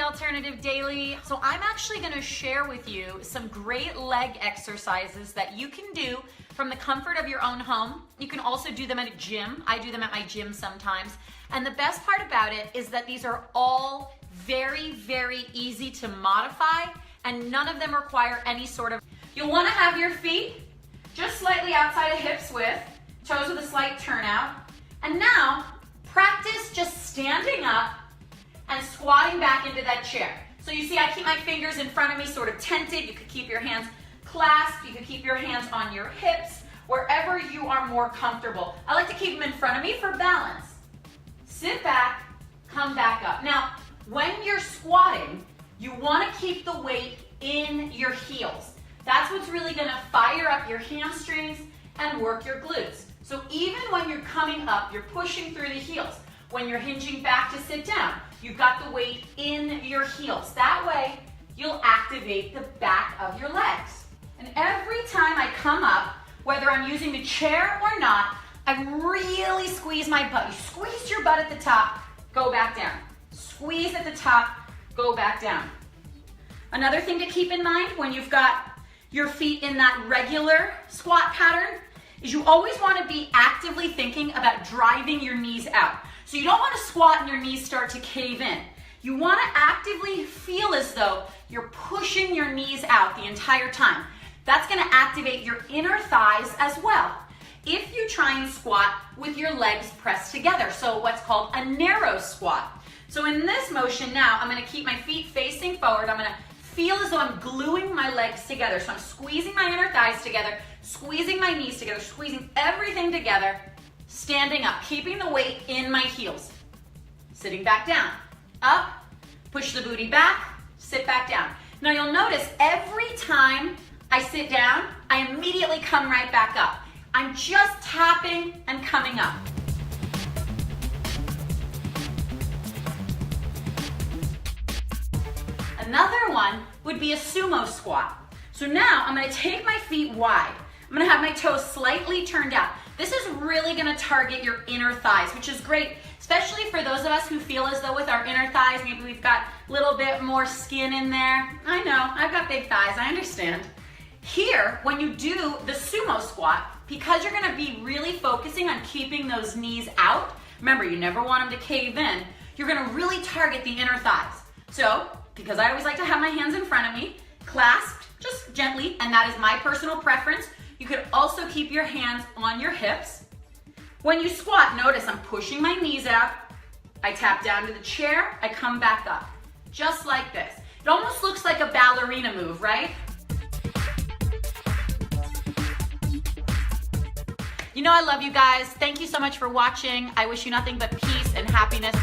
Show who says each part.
Speaker 1: Alternative Daily. So I'm actually going to share with you some great leg exercises that you can do from the comfort of your own home. You can also do them at a gym. I do them at my gym sometimes. And the best part about it is that these are all very, very easy to modify, and none of them require any sort of... You'll want to have your feet just slightly outside of hips width, toes with a slight turnout. And now, practice just standing up and squatting back into that chair. So you see I keep my fingers in front of me, sort of tented. You could keep your hands clasped. You could keep your hands on your hips, wherever you are more comfortable. I like to keep them in front of me for balance. Sit back, come back up. Now, when you're squatting, you want to keep the weight in your heels. That's what's really going to fire up your hamstrings and work your glutes. So even when you're coming up, you're pushing through the heels. When you're hinging back to sit down, you've got the weight in your heels. That way, you'll activate the back of your legs. And every time I come up, whether I'm using the chair or not, I really squeeze my butt. You squeeze your butt at the top, go back down. Squeeze at the top, go back down. Another thing to keep in mind when you've got your feet in that regular squat pattern is you always want to be actively thinking about driving your knees out. So you don't want to squat and your knees start to cave in. You want to actively feel as though you're pushing your knees out the entire time. That's going to activate your inner thighs as well. If you try and squat with your legs pressed together, so what's called a narrow squat. So in this motion now, I'm going to keep my feet facing forward. I'm going to feel as though I'm gluing my legs together. So I'm squeezing my inner thighs together, squeezing my knees together, squeezing everything together, standing up, keeping the weight in my heels. Sitting back down, up, push the booty back, sit back down. Now you'll notice every time I sit down, I immediately come right back up. I'm just tapping and coming up. Another one would be a sumo squat. So now I'm going to take my feet wide. I'm going to have my toes slightly turned out. This is really going to target your inner thighs, which is great, especially for those of us who feel as though with our inner thighs, maybe we've got a little bit more skin in there. I know, I've got big thighs, I understand. Here, when you do the sumo squat, because you're going to be really focusing on keeping those knees out, remember, you never want them to cave in, you're going to really target the inner thighs. So, because I always like to have my hands in front of me, clasped just gently, and that is my personal preference. You could also keep your hands on your hips. When you squat, notice I'm pushing my knees out. I tap down to the chair. I come back up, just like this. It almost looks like a ballerina move, right? You know I love you guys. Thank you so much for watching. I wish you nothing but peace and happiness.